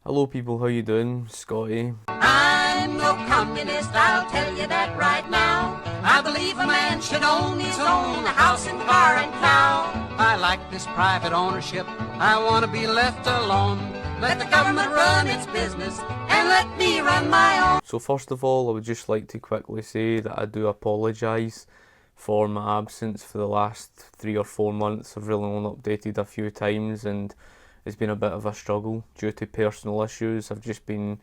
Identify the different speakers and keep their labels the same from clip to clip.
Speaker 1: Hello people, how you doing? Scotty.
Speaker 2: I'm no communist, I'll tell you that right now. I believe a man should own his own house and car and cow. I like this private ownership, I want to be left alone. Let the government run its business and let me run my own.
Speaker 1: So first of all, I would just like to quickly say that I do apologise for my absence for the last 3 or 4 months. I've really only updated a few times and it's been a bit of a struggle due to personal issues. I've just been,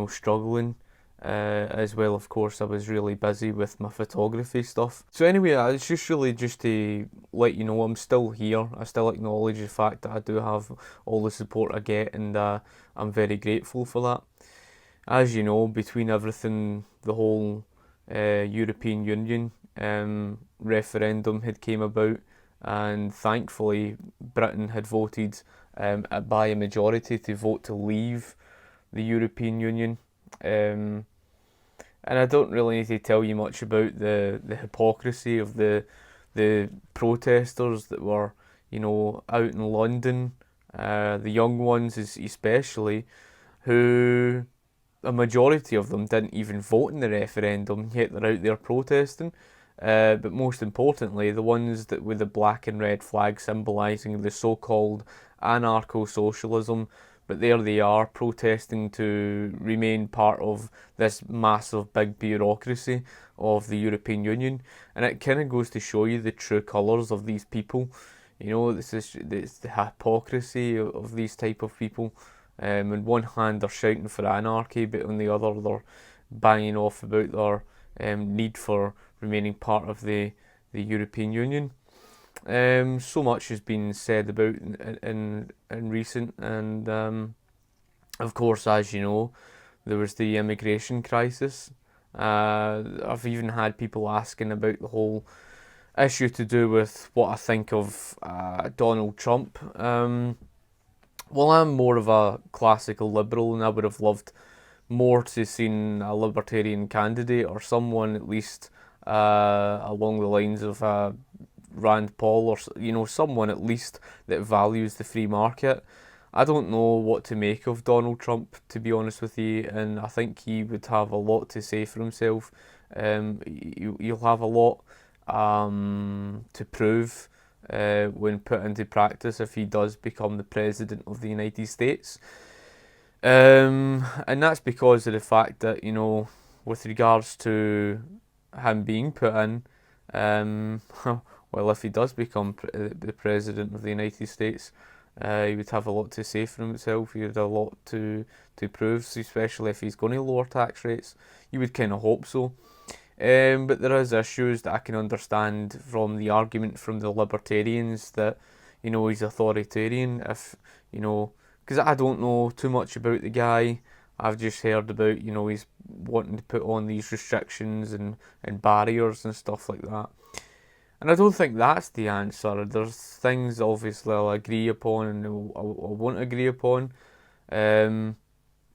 Speaker 1: struggling. As well, of course, I was really busy with my photography stuff. So anyway, it's just really just to let you know I'm still here. I still acknowledge the fact that I do have all the support I get, and I'm very grateful for that. As you know, between everything, the whole European Union referendum had came about, and thankfully Britain had voted by a majority to vote to leave the European Union. And I don't really need to tell you much about the hypocrisy of the protesters that were, out in London, the young ones especially, who a majority of them didn't even vote in the referendum, yet they're out there protesting. But most importantly, the ones that with the black and red flag symbolising the so-called anarcho-socialism, but there they are protesting to remain part of this massive big bureaucracy of the European Union. And it kind of goes to show you the true colours of these people. This is the hypocrisy of these type of people. On one hand, they're shouting for anarchy, but on the other, they're banging off about their need for remaining part of the European Union. So much has been said about in recent, and of course, as you know, there was the immigration crisis. I've even had people asking about the whole issue to do with what I think of Donald Trump. Well, I'm more of a classical liberal, and I would have loved more to seen a libertarian candidate or someone at least along the lines of Rand Paul, or someone at least that values the free market. I don't know what to make of Donald Trump, to be honest with you, and I think he would have a lot to say for himself. He'll have a lot to prove when put into practice if he does become the president of the United States. And that's because of the fact that, with regards to him being put in, well, if he does become the president of the United States, he would have a lot to say for himself. He would have a lot to prove, especially if he's going to lower tax rates. You would kind of hope so. But there is issues that I can understand from the argument from the libertarians that, he's authoritarian. Because I don't know too much about the guy. I've just heard about, he's wanting to put on these restrictions and barriers and stuff like that. And I don't think that's the answer. There's things obviously I'll agree upon and I won't agree upon. But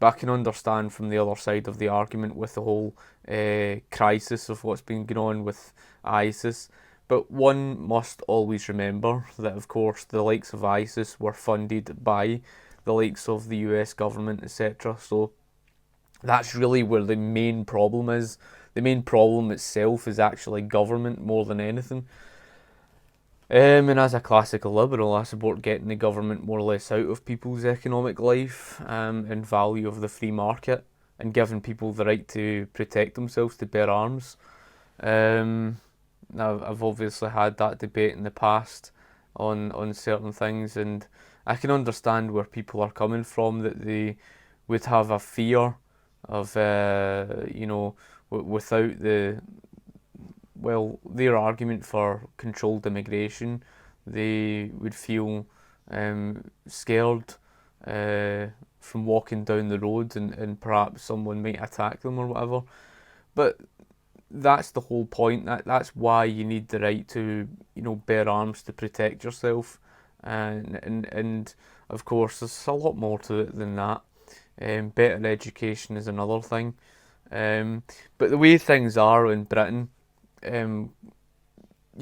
Speaker 1: I can understand from the other side of the argument with the whole crisis of what's been going on with ISIS. But one must always remember that, of course, the likes of ISIS were funded by the likes of the US government, etc. So that's really where the main problem is. The main problem itself is actually government more than anything. And as a classical liberal, I support getting the government more or less out of people's economic life and value of the free market, and giving people the right to protect themselves, to bear arms. I've obviously had that debate in the past on certain things, and I can understand where people are coming from, that they would have a fear of, without their argument for controlled immigration, they would feel scared from walking down the road and perhaps someone might attack them or whatever. But that's the whole point. That's why you need the right to, bear arms to protect yourself. And of course, there's a lot more to it than that. Better education is another thing. But the way things are in Britain, you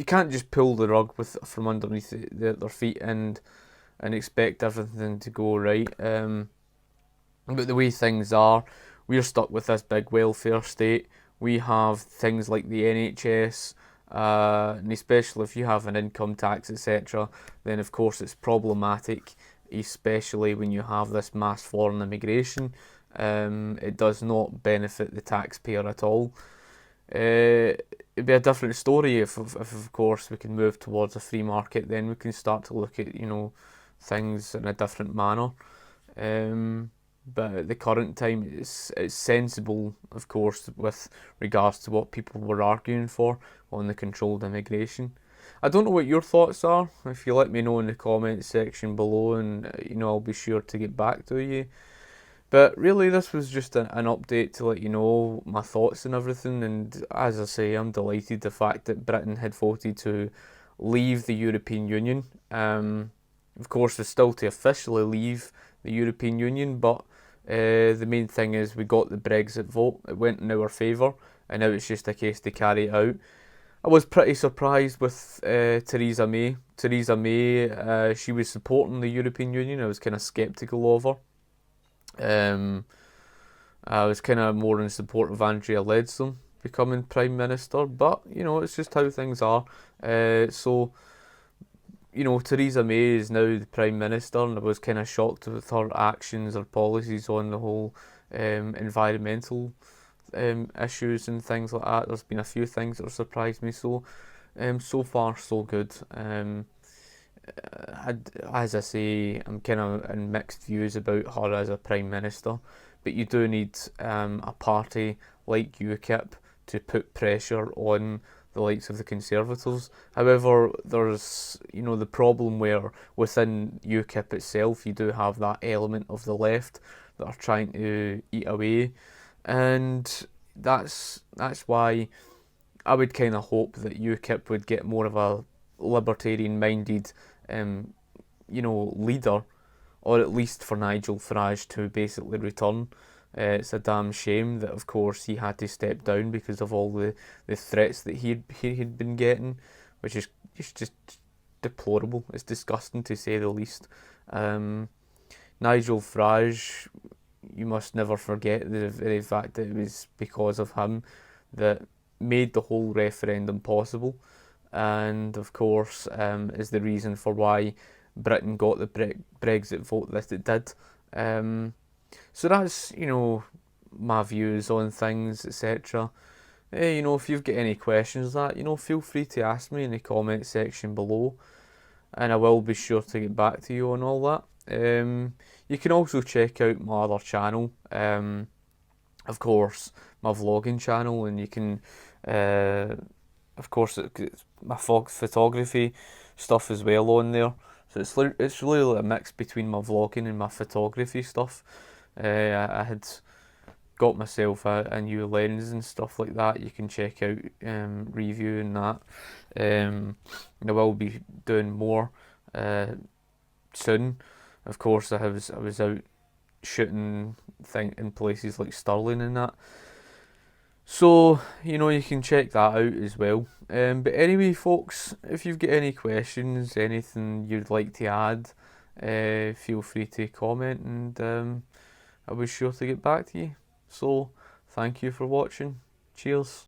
Speaker 1: can't just pull the rug from underneath their feet and expect everything to go right. But the way things are, we're stuck with this big welfare state. We have things like the NHS, and especially if you have an income tax, etc., then of course it's problematic, especially when you have this mass foreign immigration. It does not benefit the taxpayer at all. It'd be a different story if, of course, we can move towards a free market. Then we can start to look at things in a different manner. Um, but at the current time, it's sensible, of course, with regards to what people were arguing for on the controlled immigration. I don't know what your thoughts are. If you let me know in the comments section below, and I'll be sure to get back to you. But really, this was just an update to let you know my thoughts and everything. And as I say, I'm delighted the fact that Britain had voted to leave the European Union. Of course, it's still to officially leave the European Union, but the main thing is we got the Brexit vote. It went in our favour, and now it's just a case to carry it out. I was pretty surprised with Theresa May. Theresa May, she was supporting the European Union. I was kind of sceptical of her. I was kind of more in support of Andrea Leadsom becoming Prime Minister, but it's just how things are. So Theresa May is now the Prime Minister, and I was kind of shocked with her actions or policies on the whole environmental issues and things like that. There's been a few things that have surprised me, so so far so good. As I say, I'm kind of in mixed views about her as a Prime Minister, but you do need a party like UKIP to put pressure on the likes of the Conservatives. However, there's the problem where within UKIP itself you do have that element of the left that are trying to eat away, and that's why I would kind of hope that UKIP would get more of a libertarian-minded leader, or at least for Nigel Farage to basically return. It's a damn shame that, of course, he had to step down because of all the threats that he had been getting, which is just deplorable. It's disgusting to say the least. Nigel Farage, you must never forget the very fact that it was because of him that made the whole referendum possible, and of course is the reason for why Britain got the Brexit vote that it did. So that's my views on things, etc. If you've got any questions, that feel free to ask me in the comment section below, and I will be sure to get back to you on all that. You can also check out my other channel, of course, my vlogging channel, and you can, of course, my photography stuff as well on there. So it's really a mix between my vlogging and my photography stuff. I had got myself a new lens and stuff like that. You can check out reviewing that. I will be doing more soon. Of course, I was out shooting in places like Stirling and that. So, you can check that out as well. But anyway, folks, if you've got any questions, anything you'd like to add, feel free to comment, and I'll be sure to get back to you. So, thank you for watching. Cheers.